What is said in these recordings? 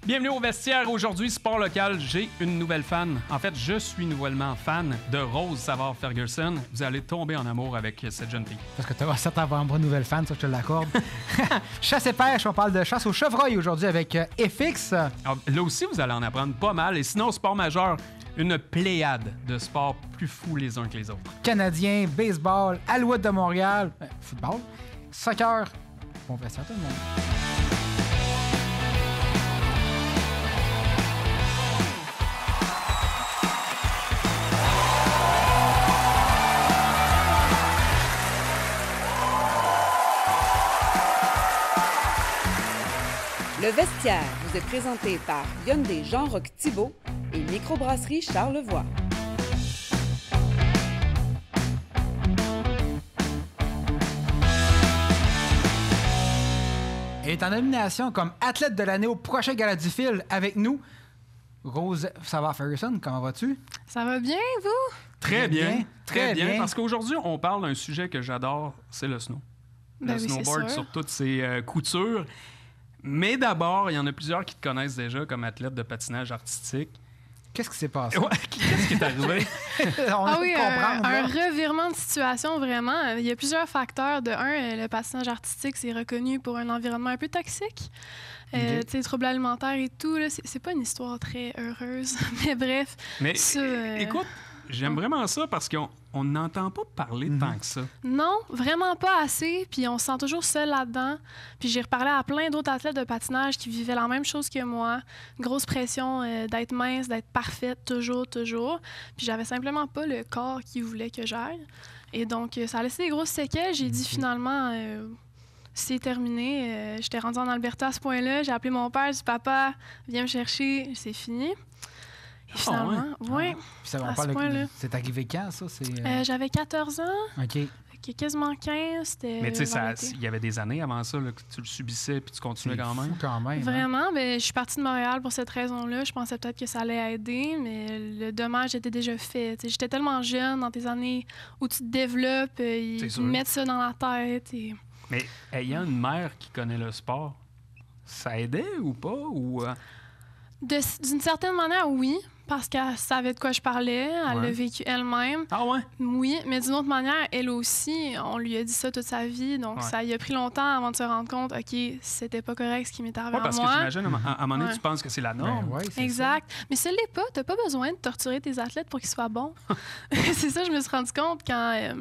Bienvenue au vestiaire. Aujourd'hui, sport local, j'ai une nouvelle fan. En fait, je suis nouvellement fan de Rose Savard-Ferguson. Vous allez tomber en amour avec cette jeune fille. Parce que tu as certainement une nouvelle fan, ça je te l'accorde. Chasse et pêche, on parle de chasse au chevreuil aujourd'hui avec FX. Alors, là aussi, vous allez en apprendre pas mal. Et sinon, sport majeur, une pléiade de sports plus fous les uns que les autres. Canadien, baseball, Alouette de Montréal, football, soccer. Bon vestiaire tout le monde. Le vestiaire vous est présenté par Hyundai Jean-Roch Thibault et Microbrasserie Charlevoix. Elle est en nomination comme athlète de l'année au prochain Gala du Fil avec nous. Rose Savard-Ferguson, comment vas-tu? Ça va bien, vous? Très bien. Très bien. Parce qu'aujourd'hui, on parle d'un sujet que j'adore, c'est le snow. Ben Le oui, c'est snowboard sûr. sur toutes ses coutures. Mais d'abord, il y en a plusieurs qui te connaissent déjà comme athlète de patinage artistique. Qu'est-ce qui s'est passé? Ouais, qu'est-ce qui est arrivé? On a Oui, pu comprendre. un là. revirement de situation, vraiment. Il y a plusieurs facteurs. De un, le patinage artistique, c'est reconnu pour un environnement un peu toxique. Ok. Tu sais, troubles alimentaires et tout, là, c'est pas une histoire très heureuse. Mais bref, Mais ça, écoute, j'aime vraiment ça parce qu'on n'entend pas parler tant que ça. non, vraiment pas assez. Puis on se sent toujours seul là-dedans. Puis j'ai reparlé à plein d'autres athlètes de patinage qui vivaient la même chose que moi. Une grosse pression d'être mince, d'être parfaite, toujours. Puis j'avais simplement pas le corps qui voulait que j'aille. Et donc, ça a laissé des grosses séquelles. J'ai dit finalement, c'est terminé. J'étais rendue en Alberta à ce point-là. J'ai appelé mon père, j'ai dit « Papa, viens me chercher. » C'est fini. Et finalement, ouais. Puis ça, on à parle ce point-là. c'est arrivé quand, ça? J'avais 14 ans. OK. Quasiment 15, c'était Mais tu sais, vers l'été. il y avait des années avant ça là, que tu le subissais puis tu continuais C'est quand même. fou quand même. hein? Vraiment, ben, je suis partie de Montréal pour cette raison-là. Je pensais peut-être que ça allait aider, mais le dommage était déjà fait. T'sais, j'étais tellement jeune dans tes années où tu te développes, C'est ils sûr. mettent ça dans la tête. Et... Mais ayant une mère qui connaît le sport, ça aidait ou pas? Ou, D'une certaine manière, oui, parce qu'elle savait de quoi je parlais, elle Ouais. l'a vécu elle-même. Ah ouais? Oui, mais d'une autre manière, elle aussi, on lui a dit ça toute sa vie, donc Ouais. ça lui a pris longtemps avant de se rendre compte, OK, c'était pas correct ce qui m'est arrivé Ouais, à parce que moi. j'imagine, à un moment donné, Ouais. tu penses que c'est la Ben norme. ouais, c'est Exact. Mais ça l'est pas. T'as pas besoin de torturer tes athlètes pour qu'ils soient bons. C'est ça, je me suis rendu compte quand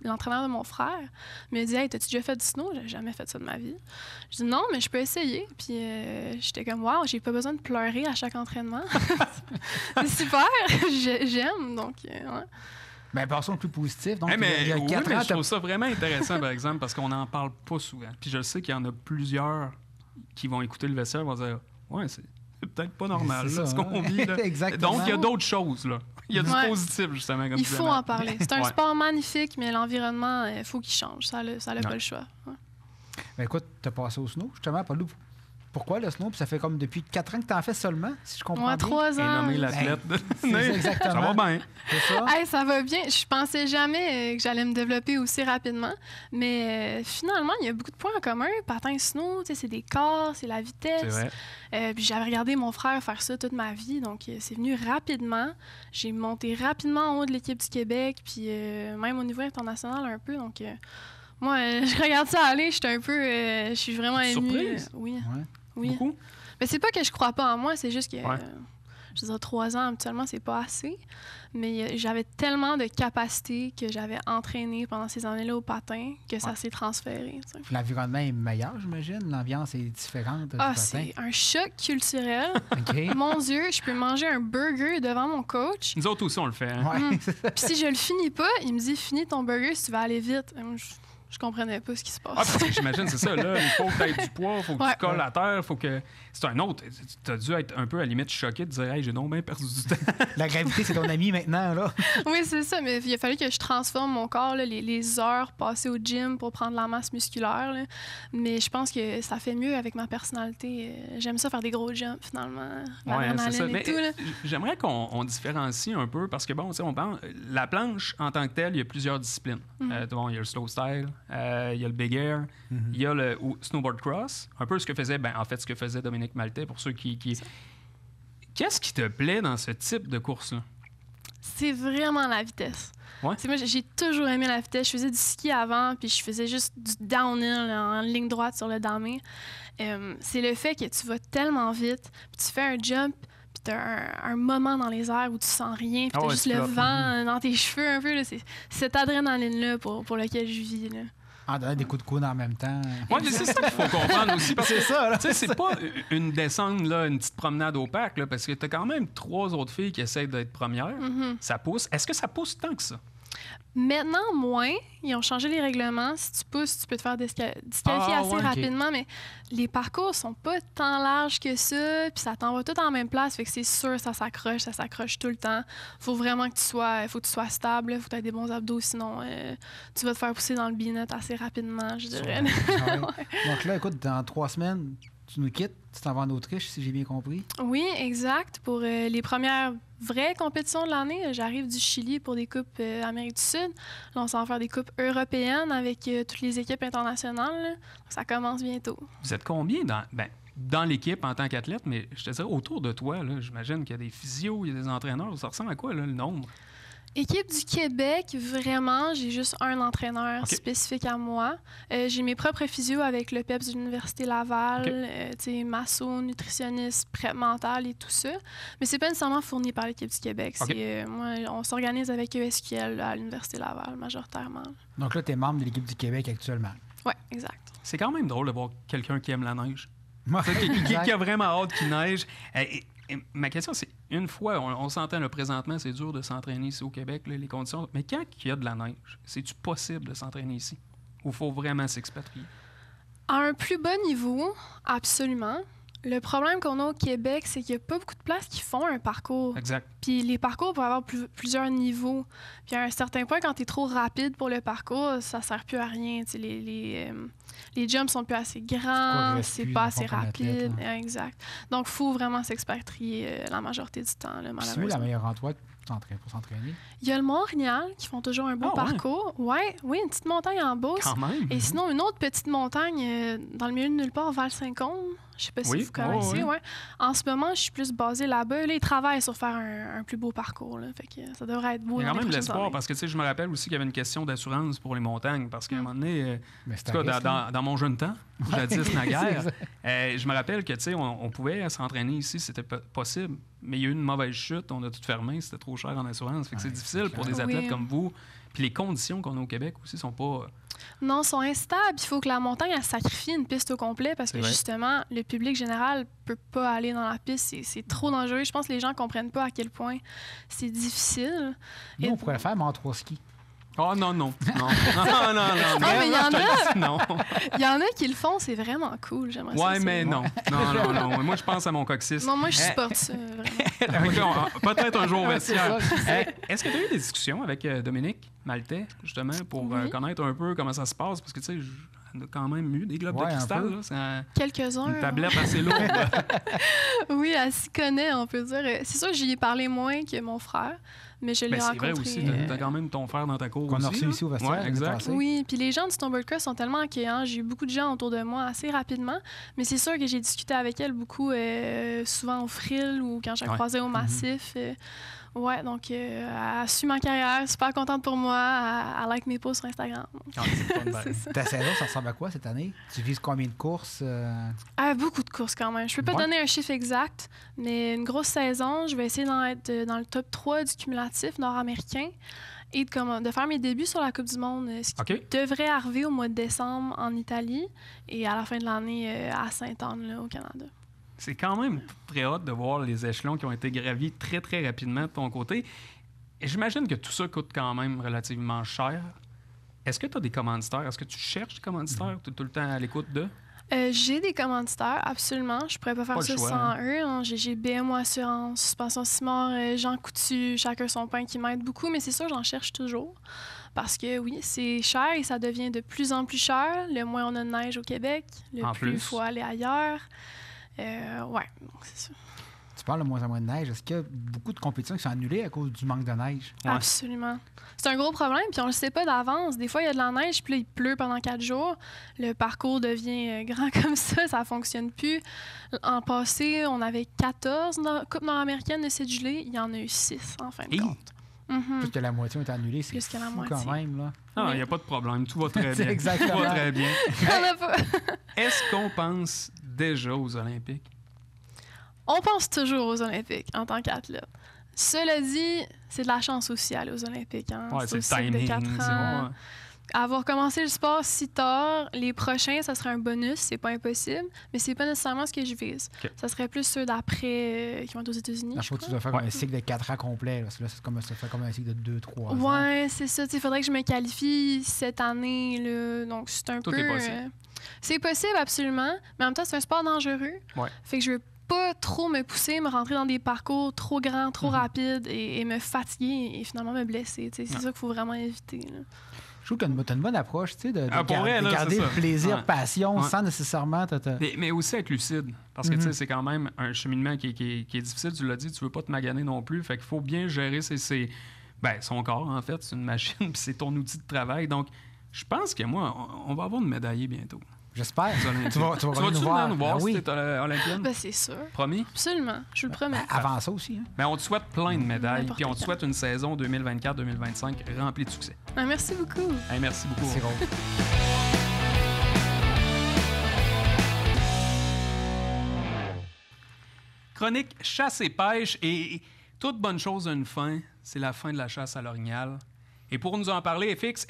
l'entraîneur de mon frère me dit « Hey, t'as-tu déjà fait du snow? J'ai jamais fait ça de ma vie. » Je dis « Non, mais je peux essayer. » Puis j'étais comme « Wow, j'ai pas besoin de pleurer à chaque entraînement. » C'est super. J'aime, donc ouais. Ben, passons au plus positif. Donc, Hey, mais, il y a oui, 4 mais ans, je trouve ça vraiment intéressant, par exemple, parce qu'on n'en parle pas souvent. Puis je sais qu'il y en a plusieurs qui vont écouter le vestiaire et vont dire « Ouais, c'est peut-être pas normal C'est là, ça, ce qu'on hein? vit. » là. Exactement. Donc, il y a d'autres choses. Là. Il y a du Ouais. positif, justement. Comme Il tu faut disais, en parler. C'est un Ouais. sport magnifique, mais l'environnement, il faut qu'il change. Ça n'a pas le choix. Ouais. Ben, écoute, t'as passé au snow, justement, Paulou. Pourquoi le snow? Puis ça fait comme depuis 4 ans que t'en fais seulement, si je comprends Moi, bien. 3 Et ans. nommer l'athlète de C'est ça, exactement. Ça va bien. C'est ça? Hey, ça va bien. Je pensais jamais que j'allais me développer aussi rapidement. Mais finalement, il y a beaucoup de points en commun. Patin snow, tu sais, c'est des corps, c'est la C'est vitesse. vrai. Puis j'avais regardé mon frère faire ça toute ma vie. Donc, c'est venu rapidement. J'ai monté rapidement en haut de l'équipe du Québec. Puis même au niveau international un peu. Donc, moi, je regarde ça aller. J'étais un peu... je suis vraiment Es-tu émue. surprise? Oui. Ouais. Oui. Beaucoup? Mais c'est pas que je crois pas en moi, c'est juste que, Ouais. je veux dire, 3 ans, habituellement, c'est pas assez. Mais j'avais tellement de capacités que j'avais entraîné pendant ces années-là au patin que ça Ouais. s'est transféré. Tu sais. Puis l'environnement est meilleur, j'imagine. L'ambiance est différente du Ah, patin. c'est un choc culturel. OK. Mon Dieu, je peux manger un burger devant mon coach. Nous autres aussi, on le fait. Hein? Ouais. Puis si je le finis pas, il me dit « Finis ton burger si tu vas aller vite. » Je comprenais pas ce qui se Ah, passe. parce que j'imagine, c'est ça, là. Il faut que tu aies du poids, il faut que Ouais. tu colles à terre, il faut que. C'est un autre. Tu as dû être un peu à la limite choqué de dire, hey, j'ai donc bien perdu du temps. La gravité, c'est ton ami maintenant, là. Oui, c'est ça, mais il a fallu que je transforme mon corps, là, les heures passées au gym pour prendre la masse musculaire. Là. Mais je pense que ça fait mieux avec ma personnalité. J'aime ça faire des gros jumps, finalement. Ouais, c'est ça. L'adrénaline et Mais tout. Là. j'aimerais qu'on différencie un peu parce que, bon, tu sais, on pense. La planche, en tant que telle, il y a plusieurs disciplines. Bon, il y a le slow style, il y a le Big Air, il y a le snowboard cross, un peu ce que faisait, ce que faisait Dominique Maltais pour ceux qui... Qu'est-ce qui te plaît dans ce type de course-là? C'est vraiment la vitesse. Ouais. Moi, j'ai toujours aimé la vitesse. Je faisais du ski avant, puis je faisais juste du downhill en ligne droite sur le damé. C'est le fait que tu vas tellement vite, puis tu fais un jump, puis tu as un moment dans les airs où tu sens rien, puis tu as juste le vent dans tes cheveux un peu. Là. C'est cette adrénaline-là pour laquelle je vis. Là. En donnant des coups de coude en même temps. Oui, c'est ça qu'il faut comprendre aussi. Parce que c'est ça, là. C'est pas une descente, là, une petite promenade au parc, là, parce que tu as quand même 3 autres filles qui essayent d'être premières. Ça pousse. Est-ce que ça pousse tant que ça? Maintenant, moins. Ils ont changé les règlements. Si tu pousses, tu peux te faire disqualifier assez rapidement, mais les parcours sont pas tant larges que ça, puis ça t'envoie tout en même place, fait que c'est sûr ça s'accroche tout le temps. Faut vraiment que faut que tu sois stable, faut que tu aies des bons abdos, sinon tu vas te faire pousser dans le binet assez rapidement, je dirais. Donc là, écoute, dans 3 semaines, tu nous quittes, tu t'en vas en Autriche, si j'ai bien compris. Oui, exact. Pour les premières vraies compétitions de l'année, j'arrive du Chili pour des coupes Amérique du Sud. Là, on s'en va faire des coupes européennes avec toutes les équipes internationales. Là. Ça commence bientôt. Vous êtes combien dans l'équipe en tant qu'athlète? Mais je te dirais, autour de toi, là, j'imagine qu'il y a des physios, il y a des entraîneurs. Ça ressemble à quoi, là, le nombre? Équipe du Québec, vraiment, j'ai juste un entraîneur spécifique à moi. J'ai mes propres physios avec le PEPS de l'Université Laval, masso, nutritionniste, prep mental et tout ça. Mais c'est pas nécessairement fourni par l'équipe du Québec. Moi, on s'organise avec ESQL à l'Université Laval, majoritairement. Donc là, tu es membre de l'équipe du Québec actuellement. Oui, exact. C'est quand même drôle de voir quelqu'un qui aime la neige. qui a vraiment hâte qu'il neige. Ma question, c'est, une fois, on s'entend là, présentement, c'est dur de s'entraîner ici au Québec, là, les conditions, mais quand il y a de la neige, c'est-tu possible de s'entraîner ici? Ou il faut vraiment s'expatrier? À un plus bas niveau, absolument. Le problème qu'on a au Québec, c'est qu'il n'y a pas beaucoup de places qui font un parcours. Exact. Puis les parcours peuvent avoir plusieurs niveaux. Puis à un certain point, quand tu es trop rapide pour le parcours, ça ne sert plus à rien. Les jumps sont plus assez grands, c'est pas assez rapide. Exact. Donc, il faut vraiment s'expatrier la majorité du temps, là, malheureusement. C'est la meilleure endroit pour s'entraîner? Il y a le Mont-Royal qui font toujours un beau parcours. Ouais, oui, une petite montagne en Beauce. Quand même. Et sinon, une autre petite montagne dans le milieu de nulle part, Val-Saint-Côme. Je sais pas si vous connaissez. Ouais. En ce moment, je suis plus basée là-bas. Là, ils travaillent sur faire un plus beau parcours. Là. Fait que ça devrait être beau. Il y a quand même de l'espoir parce que je me rappelle aussi qu'il y avait une question d'assurance pour les montagnes. Parce qu'à un moment donné, en tout cas, dans mon jeune temps, jadis naguère, je me rappelle que on pouvait s'entraîner ici, c'était possible. Mais il y a eu une mauvaise chute, on a tout fermé, c'était trop cher en assurance. Fait que c'est difficile pour des athlètes comme vous. Puis les conditions qu'on a au Québec aussi sont pas... Non, sont instables. Il faut que la montagne elle sacrifie une piste au complet parce que justement, le public général peut pas aller dans la piste. C'est trop dangereux. Je pense que les gens comprennent pas à quel point c'est difficile. Nous, on pourrait le faire, mais en 3 skis. Oh non. Non, mais il y en a. Non. Il y en a qui le font, c'est vraiment cool. J'aimerais ça. Ouais, mais non. Non. Moi, je pense à mon coccyx. Non, moi, je supporte ça, vraiment. Peut-être un jour vestiaire. Est-ce que tu as eu des discussions avec Dominique Maltais, justement, pour connaître un peu comment ça se passe? Parce que, tu sais, on a quand même eu des globes de cristal. Là, c'est quelques-uns. Une tablette assez lourde. Oui, elle s'y connaît, on peut dire. C'est sûr que j'y ai parlé moins que mon frère. Mais je l'ai rencontré. C'est vrai aussi, t'as quand même ton frère dans ta cour qu'on aussi. On a reçu ici au vestiaire. Ouais, exact. Oui, puis les gens du Snowboard Cross sont tellement accueillants. J'ai eu beaucoup de gens autour de moi assez rapidement, mais c'est sûr que j'ai discuté avec elle beaucoup, souvent au frill ou quand je la croisais au massif. Ouais, donc elle suit ma carrière, super contente pour moi. Elle like mes posts sur Instagram. Ta saison, ça ressemble à quoi cette année? Tu vises combien de courses? Beaucoup de courses quand même. Je peux pas donner un chiffre exact, mais une grosse saison. Je vais essayer d'être dans le top 3 du cumulatif nord-américain et de faire mes débuts sur la Coupe du Monde, ce qui devrait arriver au mois de décembre en Italie et à la fin de l'année à Sainte-Anne, là, au Canada. C'est quand même très hâte de voir les échelons qui ont été gravis très, très rapidement de ton côté. Et j'imagine que tout ça coûte quand même relativement cher. Est-ce que tu as des commanditaires? Est-ce que tu cherches des commanditaires tout le temps à l'écoute d'eux? J'ai des commanditaires, absolument. Je pourrais pas faire ça sans eux. Hein. J'ai BMO Assurance, Suspension Simard, Jean Coutu, Chacun son pain qui m'aident beaucoup, mais c'est sûr, j'en cherche toujours. Parce que oui, c'est cher et ça devient de plus en plus cher. Le moins on a de neige au Québec, le plus il faut aller ailleurs. Ouais, donc c'est ça. Tu parles de moins en moins de neige. Est-ce qu'il y a beaucoup de compétitions qui sont annulées à cause du manque de neige? Ouais. Absolument. C'est un gros problème, puis on le sait pas d'avance. Des fois, il y a de la neige, puis là, il pleut pendant 4 jours. Le parcours devient grand comme ça fonctionne plus. En passé, on avait 14 coupes nord-américaines de cédulées. Il y en a eu 6, en fin de compte. Plus que la moitié ont été annulée, c'est fou quand même. Là. Non, il n'y a pas de problème. Tout va très bien. Exactement. Tout va très bien. Pas. Est-ce qu'on pense déjà aux Olympiques? On pense toujours aux Olympiques en tant qu'athlète. Cela dit, c'est de la chance aussi aller aux Olympiques. Hein? Ouais, c'est le cycle timing. de 4 ans. Bon. Avoir commencé le sport si tard, les prochains, ça serait un bonus, c'est pas impossible, mais c'est pas nécessairement ce que je vise. Okay. Ça serait plus ceux d'après qui vont être aux États-Unis. Il faut que tu dois faire un cycle de 4 ans complet. Parce que là, ça fait comme un cycle de 2-3 ans. Ouais, c'est ça. Il faudrait que je me qualifie cette année. Là. Donc, c'est un Tout peu. Est possible. C'est possible, absolument. Mais en même temps, c'est un sport dangereux. Ouais. Fait que je veux pas trop me pousser, me rentrer dans des parcours trop grands, trop rapides et me fatiguer et finalement me blesser. C'est ça qu'il faut vraiment éviter. Là. Je trouve que tu as une bonne approche, tu sais, de vrai, garder le plaisir, passion, Ouais. sans nécessairement... Mais aussi être lucide. Parce que, tu sais, c'est quand même un cheminement qui est difficile. Tu l'as dit, tu veux pas te maganer non plus. Fait qu'il faut bien gérer son corps, en fait. C'est une machine, puis c'est ton outil de travail. Donc, je pense que moi, on va avoir une médaillée bientôt. J'espère. Tu vas-tu venir nous voir si t'es olympienne? Ben, c'est sûr. Promis? Absolument. Je le promets. Avant ça aussi. Hein? Mais on te souhaite plein de médailles, N'importe puis on te quand. souhaite une saison 2024-2025 remplie de succès. Ah, merci beaucoup. Hey, merci beaucoup. C'est rond. Chronique chasse et pêche, et toute bonne chose a une fin. C'est la fin de la chasse à l'orignal. Et pour nous en parler, FX,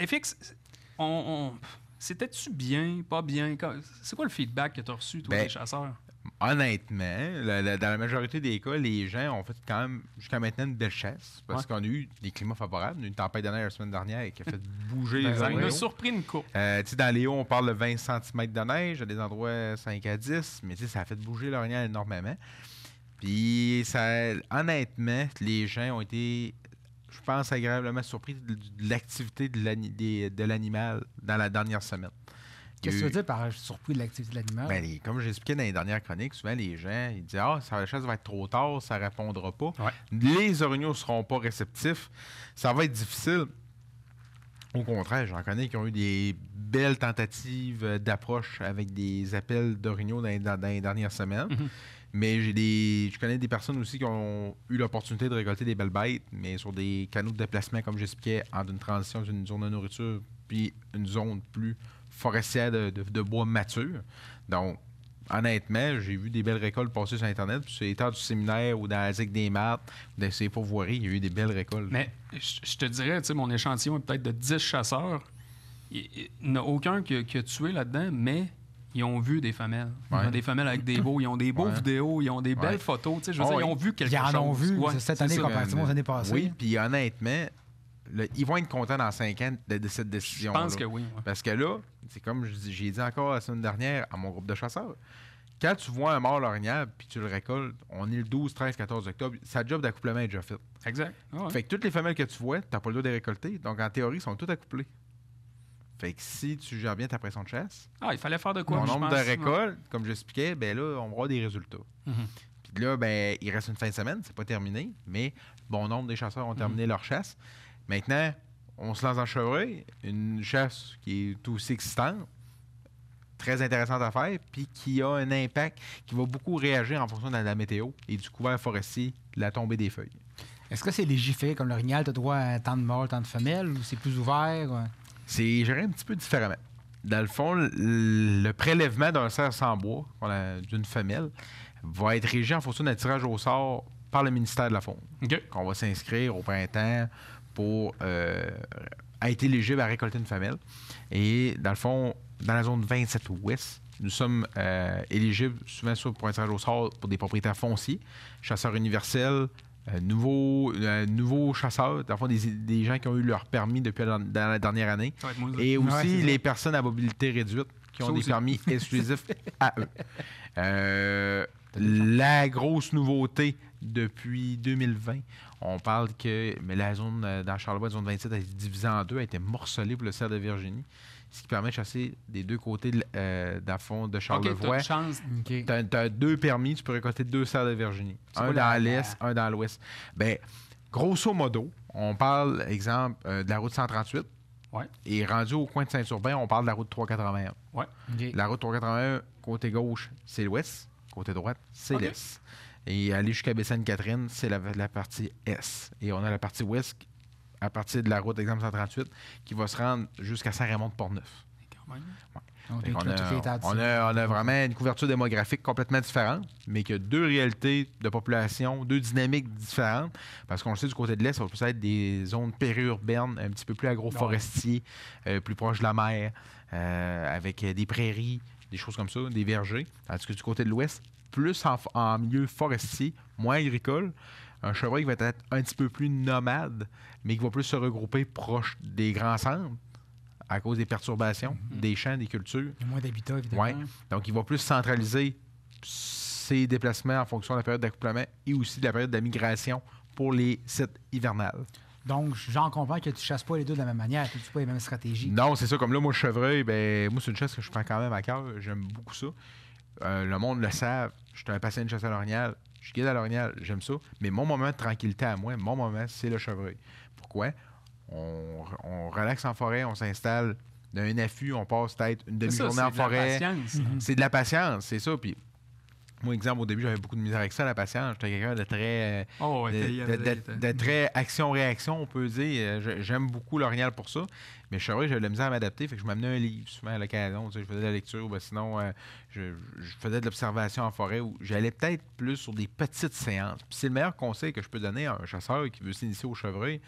c'était-tu bien, pas bien? C'est quoi le feedback que tu as reçu, toi, des chasseurs? Honnêtement, dans la majorité des cas, les gens ont fait quand même jusqu'à maintenant une belle chasse parce qu'on a eu des climats favorables. Une tempête de neige la semaine dernière qui a fait bouger les Ça orignaux. nous a surpris une coupe. Dans les hauts, on parle de 20 cm de neige, à des endroits 5 à 10, mais ça a fait bouger l'orignal énormément. Puis, honnêtement, les gens ont été, je pense, agréablement surpris de l'activité de l'animal dans la dernière semaine. Qu'est-ce que tu veux dire par surpris de l'activité de l'animal? Ben, comme j'expliquais dans les dernières chroniques, souvent les gens ils disent la chasse va être trop tard, ça ne répondra pas. Ouais. Les orignaux ne seront pas réceptifs. Ça va être difficile. Au contraire, j'en connais qui ont eu des belles tentatives d'approche avec des appels d'orignaux dans les dernières semaines. Mm-hmm. Mais je connais des personnes aussi qui ont eu l'opportunité de récolter des belles bêtes, mais sur des canaux de déplacement, comme j'expliquais, entre une transition d'une zone de nourriture puis une zone plus forestière de bois mature. Donc, honnêtement, j'ai vu des belles récoltes passer sur Internet. Puis sur les terres du séminaire ou dans la zec des maths, ou dans ces pourvoiries, il y a eu des belles récoltes. Mais je te dirais, tu sais, mon échantillon est peut-être de 10 chasseurs. Il n'y en a aucun qui a tué là-dedans, mais ils ont vu des femelles. Ils ont des femelles avec des veaux. Ils ont des beaux vidéos. Ils ont des belles photos. Tu sais, je veux dire, ils ont vu quelque chose. Ils en ont vu Ouais, cette année comparativement aux années passées. Oui, puis honnêtement, ils vont être contents dans 5 ans de cette décision. Je pense que oui. Ouais. Parce que là, c'est comme j'ai dit encore la semaine dernière à mon groupe de chasseurs, quand tu vois un mâle orignal puis tu le récoltes, on est le 12, 13, 14 octobre, sa job d'accouplement est déjà faite. Exact. Ah ouais. Fait que toutes les femelles que tu vois, tu n'as pas le droit de les récolter. Donc, en théorie, ils sont toutes accouplées. Fait que si tu gères bien ta pression de chasse, Il fallait faire de quoi? ton je nombre pense. de récoltes, comme j'expliquais, ben là, on va avoir des résultats. Mhm. Puis là, ben, il reste une fin de semaine, c'est pas terminé, mais bon nombre des chasseurs ont terminé leur chasse. Maintenant, on se lance dans le chevreuil, une chasse qui est aussi excitante, très intéressante à faire, puis qui a un impact qui va beaucoup réagir en fonction de la météo et du couvert forestier, de la tombée des feuilles. Est-ce que c'est légiféré comme l'orignal? Tu as droit à tant de mâles, tant de femelles, ou c'est plus ouvert? C'est géré un petit peu différemment. Dans le fond, le prélèvement d'un cerf sans bois, d'une femelle, va être régi en fonction d'un tirage au sort par le ministère de la Faune. OK. Qu'on va s'inscrire au printemps pour être éligible à récolter une femelle. Et dans le fond, dans la zone 27 ouest, nous sommes éligibles souvent pour un tirage au sort pour des propriétaires fonciers, chasseurs universels, nouveaux chasseurs, dans le fond, des gens qui ont eu leur permis depuis dans la dernière année. Et aussi les personnes à mobilité réduite qui ont des permis exclusifs à eux. La grosse nouveauté depuis 2020, on parle que la zone dans Charlevoix, la zone 27, a été divisée en deux, a été morcelée pour le cerf de Virginie. ce qui permet de chasser des deux côtés de Charlevoix. Tu as 2 permis, tu peux récolter 2 cerfs de Virginie. Un dans l'est, un dans l'ouest. Ben, grosso modo, on parle, exemple, de la route 138. Ouais. Et rendu au coin de Saint-Urbain, on parle de la route 381. Ouais. OK. La route 381, côté gauche, c'est l'ouest. Côté droite, c'est l'est. Et aller jusqu'à Baie-Sainte-Catherine, c'est la partie est. Et on a la partie ouest, à partir de la route, exemple 138, qui va se rendre jusqu'à Saint-Raymond-de-Portneuf. Quand même. Ouais. On a vraiment une couverture démographique complètement différente, mais qui a 2 réalités de population, 2 dynamiques différentes. Parce qu'on le sait, du côté de l'Est, ça va plus être des zones périurbaines, un petit peu plus agroforestiers, plus proches de la mer, avec des prairies, des choses comme ça, des vergers. Tandis que du côté de l'Ouest, plus en milieu forestier, moins agricole, un chevreuil qui va être un petit peu plus nomade, mais qui va plus se regrouper proche des grands centres à cause des perturbations, des champs, des cultures. Il y a moins d'habitat, évidemment. Ouais. Donc, il va plus centraliser ses déplacements en fonction de la période d'accouplement et aussi de la période de migration pour les sites hivernales. Donc, j'en comprends que tu ne chasses pas les deux de la même manière, tu n'as pas les mêmes stratégies. Non, c'est ça. Comme là, moi, le chevreuil, moi, c'est une chasse que je prends quand même à cœur. J'aime beaucoup ça. Le monde le savent. Je suis un patient de chasse à l'orignal. Je suis guide à l'orignal. J'aime ça. Mais mon moment de tranquillité à moi, mon moment, c'est le chevreuil. Pourquoi? On relaxe en forêt, on s'installe d'un affût, on passe peut-être une demi-journée en forêt. C'est de la patience, c'est ça. Puis, moi, exemple, au début, j'avais beaucoup de misère avec ça, la patience. J'étais quelqu'un de très, de très action-réaction, on peut dire. J'aime beaucoup l'orignal pour ça. Mais je savais que j'avais de la misère à m'adapter, fait que je m'amenais un livre souvent à l'occasion. Je faisais de la lecture, sinon, je faisais de l'observation en forêt où j'allais peut-être plus sur des petites séances. Puis c'est le meilleur conseil que je peux donner à un chasseur qui veut s'initier au chevreuil.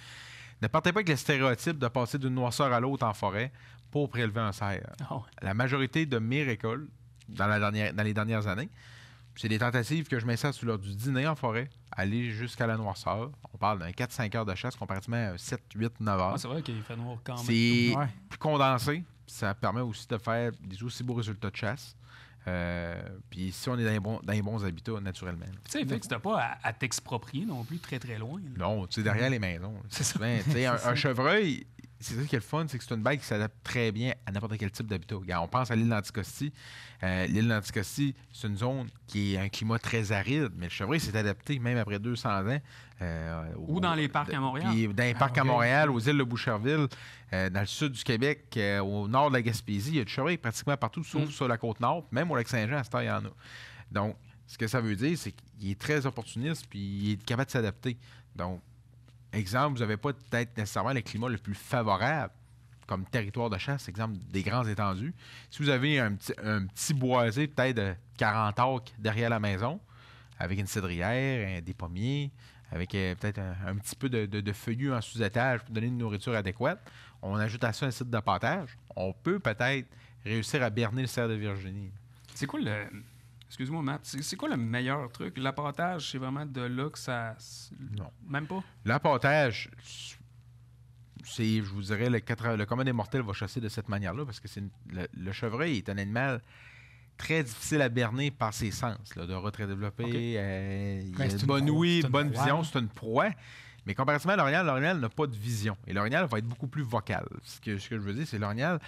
Ne partez pas avec le stéréotype de passer d'une noirceur à l'autre en forêt pour prélever un cerf. Oh. La majorité de mes récoltes, dans les dernières années, c'est des tentatives que je m'insère sur l'heure du dîner en forêt, aller jusqu'à la noirceur. On parle d'un 4-5 heures de chasse comparativement à 7, 8, 9 heures. Ah, c'est vrai qu'il fait noir quand même. C'est plus condensé. Ça permet aussi de faire des aussi beaux résultats de chasse. Puis ici, on est dans les bons habitats, naturellement. Tu sais, fait que t'as pas à t'exproprier non plus très, très loin. Là. Non, tu sais, derrière les maisons. C'est ça. Un chevreuil, c'est ça qui est le fun, c'est que c'est une bête qui s'adapte très bien à n'importe quel type d'habitat. Regarde, on pense à l'île d'Anticosti. L'île d'Anticosti, c'est une zone qui est un climat très aride, mais le chevreuil s'est adapté même après 200 ans. Ou dans les parcs à Montréal. Dans les parcs à Montréal, aux îles de Boucherville, dans le sud du Québec, au nord de la Gaspésie, il y a du chevreuil pratiquement partout, sauf sur la côte-nord, même au Lac-Saint-Jean, à ce temps, il y en a. Donc, ce que ça veut dire, c'est qu'il est très opportuniste puis il est capable de s'adapter. Donc, exemple, vous n'avez pas peut-être nécessairement le climat le plus favorable comme territoire de chasse, exemple des grandes étendues. Si vous avez un petit boisé peut-être de 40 acres derrière la maison, avec une cédrière, des pommiers, avec peut-être un petit peu de feuillus en sous-étage pour donner une nourriture adéquate, on ajoute à ça un site de pâtage, on peut peut-être réussir à berner le cerf de Virginie. C'est quoi le... Excuse-moi, Matt, c'est quoi le meilleur truc? L'appartage, c'est vraiment de là que ça... Non. Même pas? L'appartage, c'est, je vous dirais, le commun des mortels va chasser de cette manière-là, parce que le chevreuil est un animal très difficile à berner par ses sens, là, de retrait développé. Il a une bonne ouïe, une bonne vision, c'est une proie. Mais comparativement à l'orignal n'a pas de vision. Et l'orignal va être beaucoup plus vocal. Ce que je veux dire, c'est l'orignal,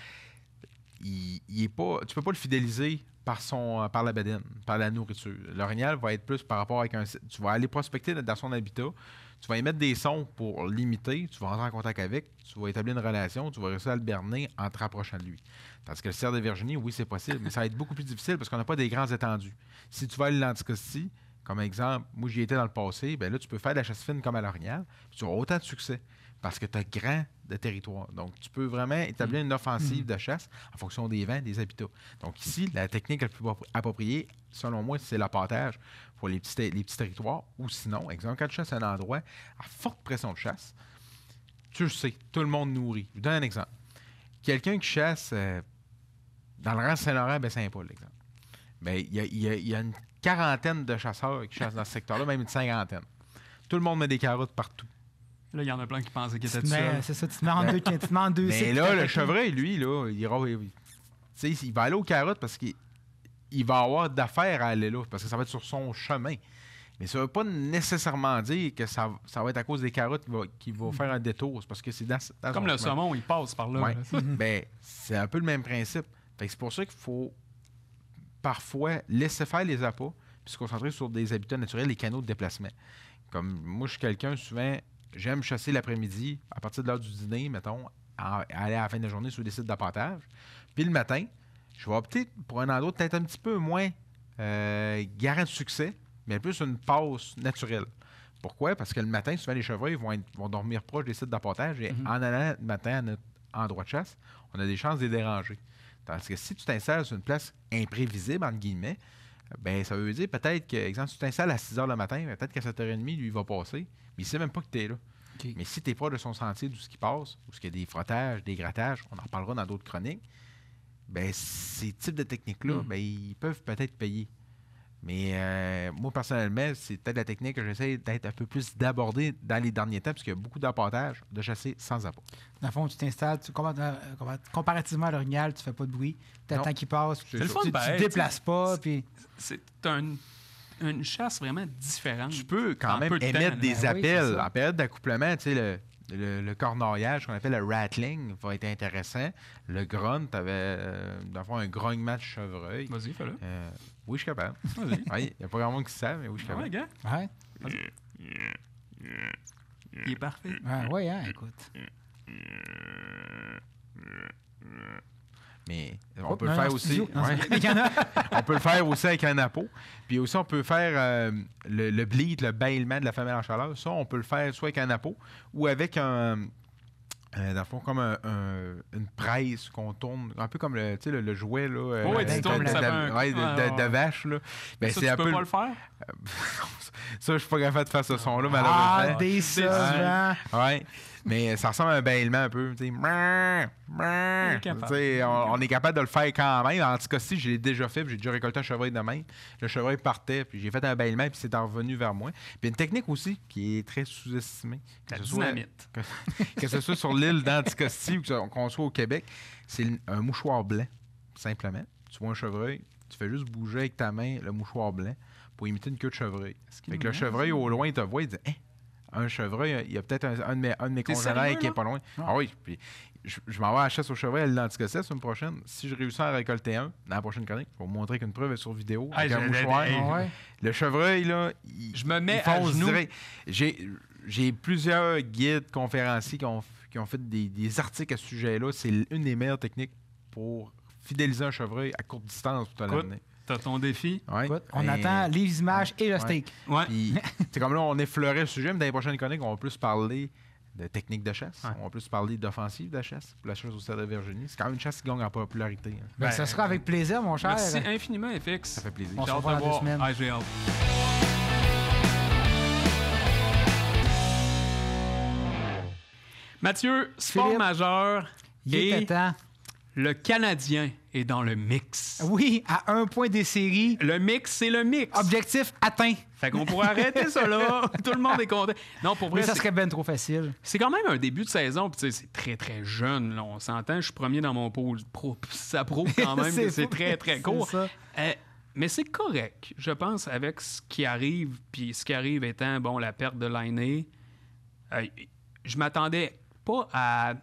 il est pas... Tu peux pas le fidéliser par la bédaine, par la nourriture. L'orignal va être plus par rapport avec tu vas aller prospecter dans son habitat, tu vas y mettre des sons pour l'imiter, tu vas rentrer en contact avec, tu vas établir une relation, tu vas réussir à le berner en te rapprochant de lui. Tandis que le cerf de Virginie, oui, c'est possible, mais ça va être beaucoup plus difficile parce qu'on n'a pas des grands étendus. Si tu vas à l'Anticosti, comme exemple, moi j'y étais dans le passé, bien là, tu peux faire de la chasse fine comme à l'orignal, puis tu auras autant de succès parce que tu as grand de territoire. Donc, tu peux vraiment établir une offensive de chasse en fonction des vents, des habitats. Donc, ici, la technique la plus appropriée, selon moi, c'est l'appartage pour les petits territoires. Ou sinon, exemple, quand tu chasses un endroit à forte pression de chasse, tu le sais, tout le monde nourrit. Je vous donne un exemple. Quelqu'un qui chasse dans le rang Saint-Laurent, Baie-Saint-Paul, exemple. Bien, il y a une quarantaine de chasseurs qui chassent dans ce secteur-là, même une cinquantaine. Tout le monde met des carottes partout. Là, il y en a plein qui pensaient qu'il était tout seul. C'est ça, tu te mets en deux. Mais là, le chevreuil, lui, là, il va aller aux carottes parce qu'il va avoir d'affaires à aller là, parce que ça va être sur son chemin. Mais ça ne veut pas nécessairement dire que ça va être à cause des carottes qui va faire un détour. C'est parce que c'est dans comme le saumon, il passe par là. Ouais. Ben, c'est un peu le même principe. Fait que c'est pour ça qu'il faut parfois laisser faire les appâts puis se concentrer sur des habitats naturels, les canaux de déplacement. Comme moi, je suis quelqu'un, souvent, j'aime chasser l'après-midi, à partir de l'heure du dîner, mettons, aller à la fin de la journée sur des sites d'appâtage. Puis le matin, je vais opter pour un endroit peut-être un petit peu moins garant de succès, mais plus une passe naturelle. Pourquoi? Parce que le matin, souvent, les chevreuils vont dormir proche des sites d'appâtage et en allant le matin à notre endroit de chasse, on a des chances de les déranger. Tandis que si tu t'installes sur une place imprévisible, entre guillemets, ben ça veut dire peut-être que, exemple, si tu t'installes à 6 h le matin, peut-être qu'à 7 h 30, lui, il va passer, mais il ne sait même pas que tu es là. Okay. Mais si tu es proche de son sentier, d'où ce qui passe, où il y a des frottages, des grattages, on en reparlera dans d'autres chroniques, ben ces types de techniques-là, ben, ils peuvent peut-être payer. Mais moi, personnellement, c'est peut-être la technique que j'essaie d'être un peu plus d'aborder dans les derniers temps, parce qu'il y a beaucoup d'appâtage, de chasser sans appât. Dans le fond, tu t'installes, comparativement à l'orignal, tu fais pas de bruit. Tu attends qu'il passe, tu ne déplaces pas. Puis... C'est une chasse vraiment différente. Tu peux quand même émettre des appels. En période d'accouplement, tu sais, le cornoyage, qu'on appelle le rattling, va être intéressant. Le grunt, tu avais un grognement de chevreuil. Vas-y, fais-le. Oui, je suis capable. Vas-y. Il n'y a pas grand monde qui sait, mais oui, je suis capable. Ouais, gars. Ouais. Il est parfait. Oui, hein, écoute. Mais on peut le faire aussi. On peut le faire aussi avec un appôt. Puis aussi, on peut faire le bleed, le bâillement de la femelle en chaleur. Ça, on peut le faire soit avec un appôt ou avec dans le fond, comme une presse qu'on tourne, un peu comme le jouet là, de vache. Là. Ben, ça, tu peux pas le faire? Ça, je suis pas capable de faire ce son-là, malheureusement. Ouais. Mais ça ressemble à un bâillement un peu. On est capable de le faire quand même. En tout cas, si je l'ai déjà fait, j'ai déjà récolté un chevreuil de même. Le chevreuil partait, puis j'ai fait un bâillement, puis c'est revenu vers moi. Puis une technique aussi qui est très sous-estimée. La dynamite. Que ce soit sur l'île d'Anticosti ou qu'on soit au Québec, c'est un mouchoir blanc, simplement. Tu vois un chevreuil, tu fais juste bouger avec ta main le mouchoir blanc pour imiter une queue de chevreuil. Fait que le chevreuil, au loin, il te voit, il dit un chevreuil, il y a peut-être un de mes congénères qui est pas loin. Ah oui, puis je m'en vais à la chasse au chevreuil à l'Anticosti la semaine prochaine. Si je réussis à en récolter un, dans la prochaine chronique, je vais vous montrer qu'une preuve est sur vidéo avec un mouchoir. Le chevreuil, là, je me mets à genoux. J'ai plusieurs guides, conférenciers qui ont fait des articles à ce sujet-là. C'est une des meilleures techniques pour fidéliser un chevreuil à courte distance toute l'année. T'as ton défi. Ouais. Écoute, on attend les images et le steak. Ouais. C'est comme là, on effleurait le sujet, mais dans les prochaines chroniques, on va plus parler de techniques de chasse. Ouais. On va plus parler d'offensive de chasse. La chasse au Stade de Virginie, c'est quand même une chasse qui gagne en popularité. Hein. Ben, ça sera avec plaisir, mon cher. Merci infiniment, FX. Ça fait plaisir. On se revoit dans 2 semaines. J'ai hâte. Mathieu, sport Philippe, majeur. Il était temps. Le Canadien est dans le mix. Oui, à 1 point des séries. Le mix, c'est le mix. Objectif atteint. Fait qu'on pourrait arrêter ça là. Tout le monde est content. Non, pour vrai, mais ça serait bien trop facile. C'est quand même un début de saison. Puis c'est très, très jeune. Là, on s'entend. Je suis premier dans mon pôle pro. Ça prouve quand même que c'est très, très court. Mais c'est correct, je pense, avec ce qui arrive. Puis ce qui arrive étant, bon, la perte de Laine. Je m'attendais pas à...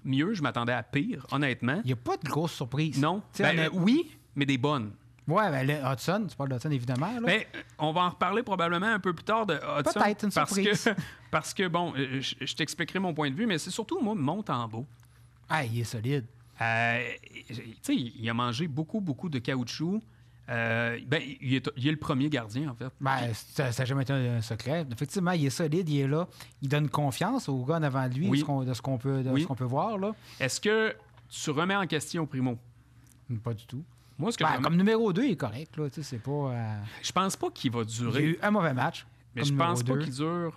mieux, je m'attendais à pire, honnêtement. Il n'y a pas de grosse surprise. Non. Oui, mais des bonnes. Ouais, le Hudson, tu parles de Hudson évidemment. Là. Mais on va en reparler probablement un peu plus tard de Hudson. Peut-être une surprise. Parce que bon, je t'expliquerai mon point de vue, mais c'est surtout, moi, Montembeault. Ah, il est solide. Tu sais, il a mangé beaucoup, beaucoup de caoutchouc. Il est le premier gardien, en fait. Ça n'a jamais été un secret. Effectivement, il est solide, il est là. Il donne confiance aux gars en avant de lui, de ce qu'on peut voir. Là. Est-ce que tu remets en question Primo? Pas du tout. Moi, comme numéro 2, il est correct. Là. C'est pas, Je pense pas qu'il va durer. Il a eu un mauvais match. Mais je pense pas qu'il dure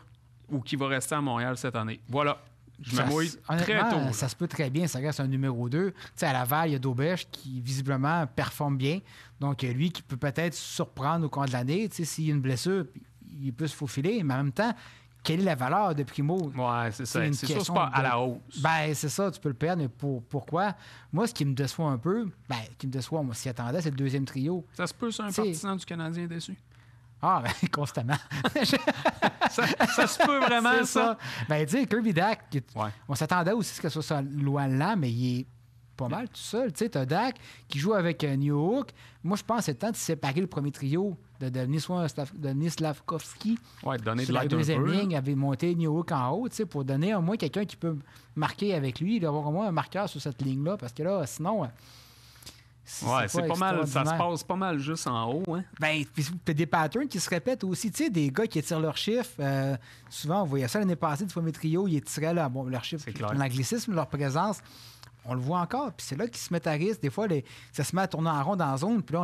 ou qu'il va rester à Montréal cette année. Voilà. Je me mouille très tôt. Ça se peut très bien, ça reste un numéro 2. T'sais, à Laval, il y a Daubèche qui, visiblement, performe bien. Donc, lui qui peut peut-être surprendre au cours de l'année. S'il y a une blessure, il peut se faufiler. Mais en même temps, quelle est la valeur de Primo? Ouais, c'est ça. C'est sûr, c'est pas à la hausse. C'est ça, tu peux le perdre, mais pourquoi? Moi, ce qui me déçoit un peu, on s'y attendait, c'est le deuxième trio. Ça se peut, c'est un partisan du Canadien déçu? Ah, ben, constamment. ça se peut vraiment, ça. Ben, tu sais, Kirby Dach, Ouais. on s'attendait aussi à ce que ce soit loin-là, mais il est pas mal tout seul. Tu sais, t'as Dach qui joue avec New Hook. Moi, je pense que c'est le temps de séparer le premier trio de Denis Slavkovski. Ouais, donner Sur de la l'aide un deuxième peu. ligne, avait monté New Hook en haut, tu sais, pour donner au moins quelqu'un qui peut marquer avec lui, d'avoir au moins un marqueur sur cette ligne-là, parce que là, sinon... Ouais, c'est pas mal. Ça se extraordinaire. passe pas mal juste en haut. Hein. Ben, puis t'as des patterns qui se répètent aussi. Tu sais, des gars qui étirent leur chiffre. Souvent, on voyait ça l'année passée du premier trio, ils étiraient leur chiffre. C'est clair. L'anglicisme, leur présence, on le voit encore. Puis c'est là qu'ils se mettent à risque. Des fois, ça se met à tourner en rond dans la zone, puis là,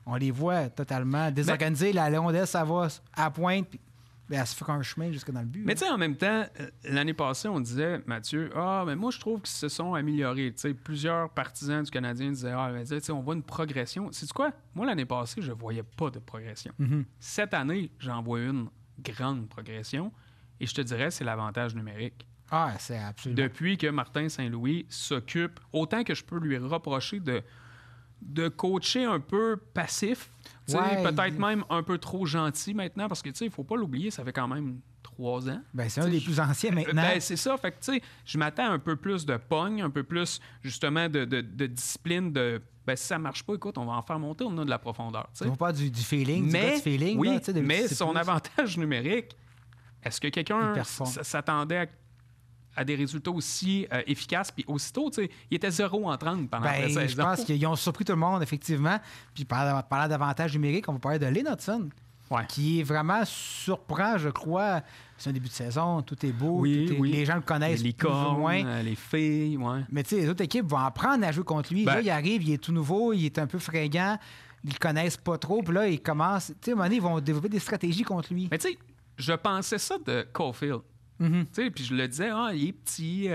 on les voit totalement désorganisés. La rondelle, ça va à pointe, puis elle se fait un chemin jusque dans le but. Mais tu sais, en même temps, l'année passée, on disait, Mathieu, mais moi, je trouve qu'ils se sont améliorés. Tu sais, plusieurs partisans du Canadien disaient, tu sais, on voit une progression. Sais-tu quoi? Moi, l'année passée, je voyais pas de progression. Mhm. Cette année, j'en vois une grande progression. Et je te dirais, c'est l'avantage numérique. Ah, c'est absolument. Depuis que Martin Saint-Louis s'occupe, autant que je peux lui reprocher de coacher un peu passif, tu sais, Ouais, peut-être même un peu trop gentil maintenant, parce que, tu sais, il faut pas l'oublier, ça fait quand même 3 ans. Ben, c'est un des plus anciens maintenant. Ben, c'est ça. Fait que, tu sais, je m'attends un peu plus de pogne, un peu plus, justement, de discipline, si ça marche pas, écoute, on va en faire monter, on a de la profondeur, tu sais. Tu vois pas du feeling, du gut feeling. Oui, là, tu sais, mais c'est son plus- avantage numérique, est-ce que quelqu'un Il performe. s'attendait à des résultats aussi efficaces? Puis aussitôt, tu sais, il était 0 en 30 pendant la Ben, saison. je pense qu'ils ont surpris tout le monde, effectivement. Puis parlant d'avantage numérique, on va parler de Lynn Hudson, Ouais. qui est vraiment surprend, je crois. C'est un début de saison, tout est beau, Oui, tout est- oui. les gens le connaissent Les plus ou licornes, moins. les filles, ouais. Mais tu sais, les autres équipes vont apprendre à jouer contre lui. Ben- Là, il arrive, il est tout nouveau, il est un peu fringant, ils le connaissent pas trop. Puis là, ils commencent... Tu sais, à un moment donné, ils vont développer des stratégies contre lui. Mais tu sais, je pensais ça de Caulfield. Mhm. Tu sais, puis je le disais, il est petit,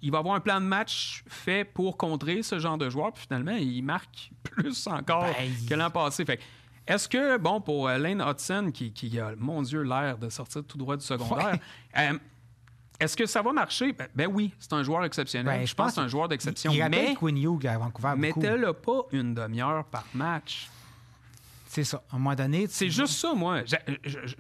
il va avoir un plan de match fait pour contrer ce genre de joueur, puis finalement, il marque plus encore Ben, que l'an passé. Fait que, est-ce que, bon, pour Lane Hudson, qui a, mon Dieu, l'air de sortir tout droit du secondaire, est-ce que ça va marcher? Ben oui, c'est un joueur exceptionnel. Ben, je pense que c'est un joueur d'exception. Il rappelle Mais Quinn Hughes à Vancouver beaucoup. mettez-le pas une demi-heure par match. C'est ça. À un moment donné... tu- C'est juste ça, moi.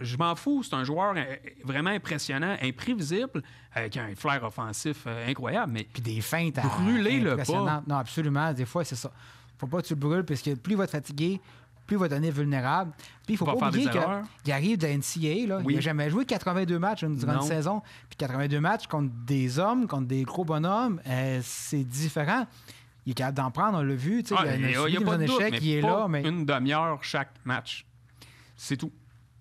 Je m'en fous. C'est un joueur vraiment impressionnant, imprévisible, avec un flair offensif incroyable. Mais Puis des feintes à Brûlez-le pas. impressionnantes. Non, absolument. Des fois, c'est ça. Faut pas que tu le brûles, parce que plus il va te fatiguer, plus il va devenir vulnérable. Puis il faut Il va pas faire oublier des erreurs. qu'il arrive de la NCAA. Là. Oui. Il n'a jamais joué 82 matchs durant Non. une saison. Puis 82 matchs contre des hommes, contre des gros bonhommes, c'est différent. Il est capable d'en prendre, on l'a vu. Tu sais, il n'y a pas de doute, échec, mais il est pas là. Mais... une demi-heure chaque match. C'est tout.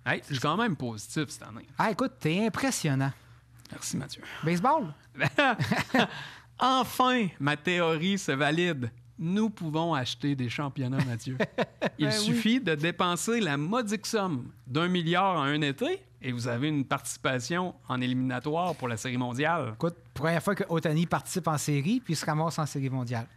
Hey, je suis quand même positif cette année. Ah, écoute, t'es impressionnant. Merci, Mathieu. Baseball? Enfin, ma théorie se valide. Nous pouvons acheter des championnats, Mathieu. Il Ben suffit de dépenser la modique somme d'1 milliard en un été et vous avez une participation en éliminatoire pour la Série mondiale. Écoute, première fois que Ohtani participe en série, puis il se ramasse en série mondiale.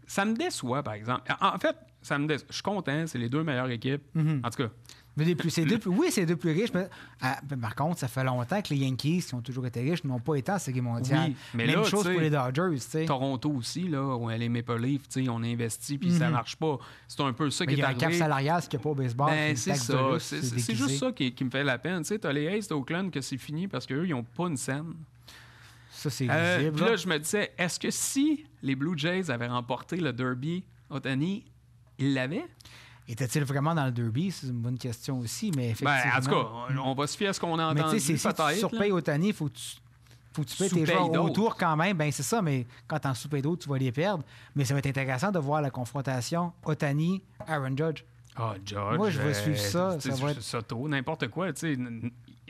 Ça me déçoit, par exemple. En fait, ça me déçoit. Je suis content, c'est les 2 meilleures équipes. En tout cas, Mais oui, c'est les deux plus riches. Mais, par contre, ça fait longtemps que les Yankees, qui ont toujours été riches, n'ont pas été en série mondiale. Oui, mais Même là, chose tu sais, pour les Dodgers. Tu sais. Toronto aussi, là, où les Maple Leafs, tu sais, on investit puis ça marche pas. C'est un peu ça Mais qui il y est a un cap arrivé. salarial, ce qu'il n'y a pas au baseball. Ben, une c'est taxe de ça. luxe, C'est déguisé. juste ça qui me fait la peine. Tu sais, t'as les Aces d'Oakland que c'est fini parce qu'eux, ils n'ont pas une scène. Ça, c'est Puis visible. là, là. je me disais, est-ce que si les Blue Jays avaient remporté le Derby, Ohtani, ils l'avaient? Était-il vraiment dans le derby? C'est une bonne question aussi, mais Ben, effectivement. en tout cas, on va se fier à ce qu'on a mais entendu, tu sais, si tu peut-être. surpayes Ohtani, il faut que tu payes tes Sous-payes joueurs d'autres. autour quand même. Ben c'est ça, mais quand t'en sous-payes d'autres, tu vas les perdre. Mais ça va être intéressant de voir la confrontation Ohtani-Aaron Judge. Ah, Judge. Moi, je vais suivre ça. Ça va être- Soto, n'importe quoi. Tu sais,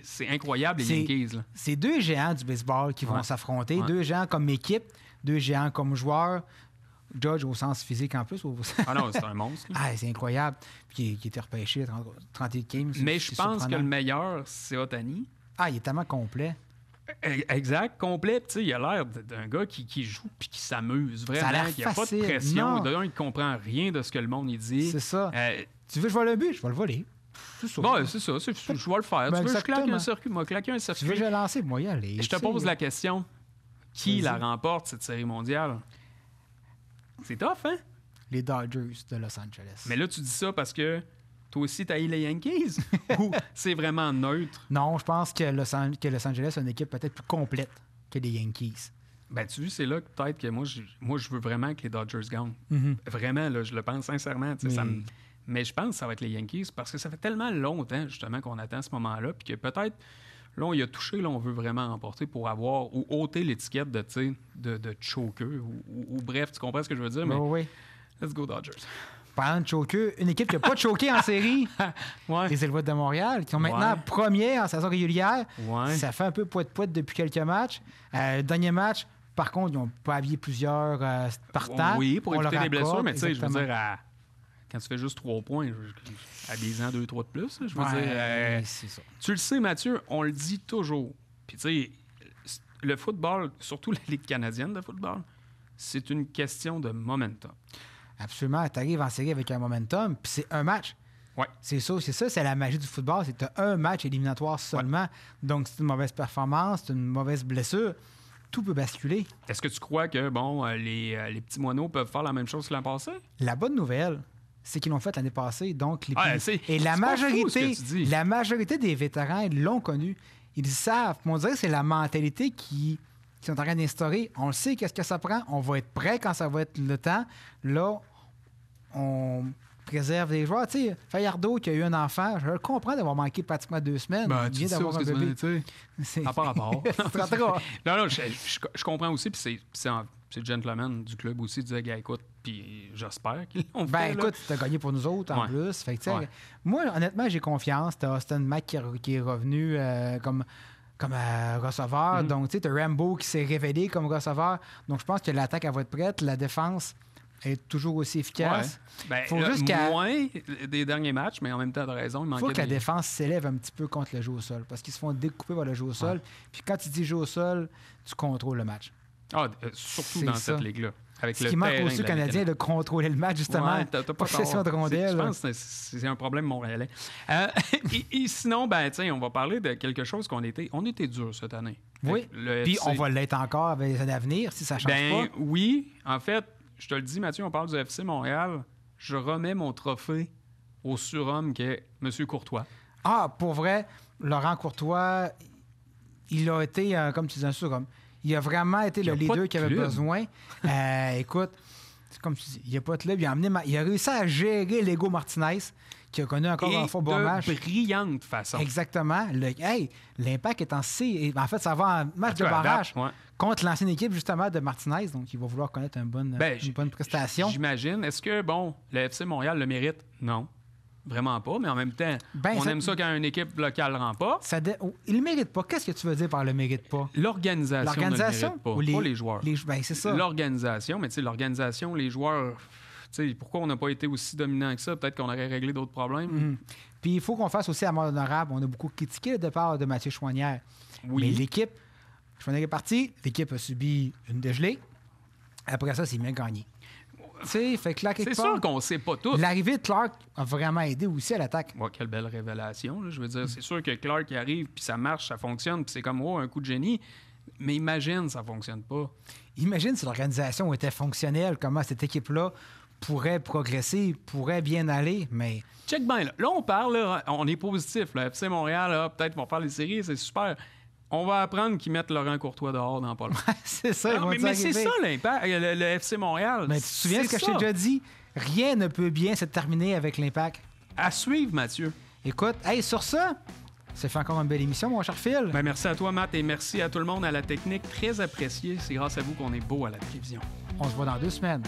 c'est incroyable, les C'est- Yankees. Là. C'est deux géants du baseball qui vont Ouais. s'affronter. Ouais. Deux géants comme équipe, deux géants comme joueurs. Judge au sens physique en plus. Ah non, c'est un monstre. là. Ah, c'est incroyable. Puis qui était repêché à 38 games. Mais c'est je pense que surprenant. le meilleur, c'est Ohtani. Ah, il est tellement complet. Exact, complet. Tu sais, il a l'air d'un gars qui joue puis qui s'amuse Ça a l'air vraiment. Il n'y a pas de facile. pression. Non. D'un, il ne comprend rien de ce que le monde il dit. C'est ça. Euh, Tu veux que je vole le but? Je vais le voler. C'est ça. bon, c'est ça. Je vais le faire. Ben, tu veux que je claque exactement. un circuit? Moi, claquer un Tu veux circuit. que je lance? Moi, y aller. Je te pose la question. Qui Vas-y. la remporte, cette série mondiale? C'est tough, hein? les Dodgers de Los Angeles. Mais là, tu dis ça parce que toi aussi, t'as eu les Yankees? Ou c'est vraiment neutre? Non, je pense que Los Angeles a une équipe peut-être plus complète que les Yankees. Ben, tu vois, c'est là que peut-être que moi, je veux vraiment que les Dodgers gagnent. Vraiment, là, je le pense sincèrement. Mais je pense que ça va être les Yankees parce que ça fait tellement longtemps, justement, qu'on attend ce moment-là. Puis que peut-être, là, on y a touché, là, on veut vraiment remporter pour avoir ou ôter l'étiquette de choker. Ou bref, tu comprends ce que je veux dire? Mais oui. Let's go Dodgers. Parlant de choker, une équipe qui n'a pas de choqué en série, les Alouettes de Montréal, qui sont maintenant premiers en saison régulière. Ça fait un peu poète-poète depuis quelques matchs. Dernier match, par contre, ils n'ont pas habillé plusieurs partants. Oui, pour éviter les blessures, mais tu sais, je veux dire, quand tu fais juste 3 points, habille-en 2-3 de plus. Je veux dire, c'est ça. Tu le sais, Mathieu, on le dit toujours. Puis tu sais, le football, surtout la Ligue canadienne de football, c'est une question de momentum. Absolument. Tu arrives en série avec un momentum, puis c'est un match. Ouais. C'est ça, c'est la magie du football. C'est que tu as un match éliminatoire seulement. Ouais. Donc, c'est une mauvaise performance, c'est une mauvaise blessure. Tout peut basculer. Est-ce que tu crois que les petits moineaux peuvent faire la même chose que l'an passé? La bonne nouvelle, c'est qu'ils l'ont fait l'année passée. Donc, et la majorité des vétérans, ils l'ont connu. Ils savent. On dirait que c'est la mentalité qui sont en train d'instaurer. On le sait, qu'est-ce que ça prend. On va être prêt quand ça va être le temps. Là, on préserve les joueurs. Tu sais, Fajardo qui a eu un enfant, je le comprends d'avoir manqué pratiquement 2 semaines. Il vient d'avoir un bébé. À part. Non, je comprends aussi. Puis c'est le gentleman du club aussi. Disait, gars, écoute, puis j'espère qu'ils l'ont fait. Écoute, tu as gagné pour nous autres en plus. Fait que, moi, honnêtement, j'ai confiance. Tu as Austin Mack qui est revenu comme receveur. Donc, tu sais, tu as Rambo qui s'est révélé comme receveur. Donc, je pense que l'attaque, elle va être prête. La défense est toujours aussi efficace. Faut juste moins des derniers matchs, mais en même temps, tu as raison. Il faut que la défense s'élève un petit peu contre le jeu au sol parce qu'ils se font découper par le jeu au sol. Puis quand tu dis jeu au sol, tu contrôles le match. Surtout dans cette ligue-là. Avec ce qui manque aussi aux Canadiens de contrôler le match, justement. T'as pas possession de rondelles. Je pense que c'est un problème montréalais. Et sinon, on va parler de quelque chose on était dur cette année. Oui, puis on va l'être encore avec les années à venir si ça change pas. Oui, en fait, je te le dis, Mathieu, on parle du FC Montréal. Je remets mon trophée au surhomme qui est M. Courtois. Pour vrai, Laurent Courtois, il a été, comme tu dis, un surhomme. Il a vraiment été le leader qu'il avait besoin. Écoute, c'est comme tu dis, il n'y a pas de club. Il a réussi à gérer Lego Martinez, qui a connu encore un fort bon match. De brillante façon. Exactement. L'Impact est en C. En fait, ça va en match de barrage contre l'ancienne équipe, justement, de Martinez. Donc, il va vouloir connaître une bonne prestation. J'imagine. Est-ce que, le FC Montréal le mérite? Non. Vraiment pas, mais en même temps, on aime ça quand une équipe locale ne rend pas. Il ne mérite pas. Qu'est-ce que tu veux dire par le mérite pas? L'organisation ne le mérite pas, pas les joueurs. C'est ça. L'organisation, mais tu sais, l'organisation, les joueurs, tu sais, pourquoi on n'a pas été aussi dominant que ça? Peut-être qu'on aurait réglé d'autres problèmes. Puis il faut qu'on fasse aussi à mort honorable. On a beaucoup critiqué le départ de Mathieu Choinière. Oui. Mais l'équipe, Choinière est parti, l'équipe a subi une dégelée. Après ça, c'est bien gagné. C'est sûr qu'on ne sait pas tout. L'arrivée de Clark a vraiment aidé aussi à l'attaque. Quelle belle révélation. Là. Je veux dire, c'est sûr que Clark arrive, puis ça marche, ça fonctionne, puis c'est comme un coup de génie. Mais imagine, ça ne fonctionne pas. Imagine si l'organisation était fonctionnelle, comment cette équipe-là pourrait progresser, pourrait bien aller, mais... Check bien, là on parle, on est positif. Là. FC Montréal, peut-être vont faire les séries, c'est super. On va apprendre qu'ils mettent Laurent Courtois dehors dans pas longtemps. C'est ça, mais c'est ça l'Impact, le FC Montréal. Mais tu te souviens ce que je t'ai déjà dit? Rien ne peut bien se terminer avec l'Impact. À suivre, Mathieu. Écoute, sur ça, ça fait encore une belle émission, mon cher Phil. Merci à toi, Matt, et merci à tout le monde à la technique. Très apprécié. C'est grâce à vous qu'on est beau à la télévision. On se voit dans 2 semaines.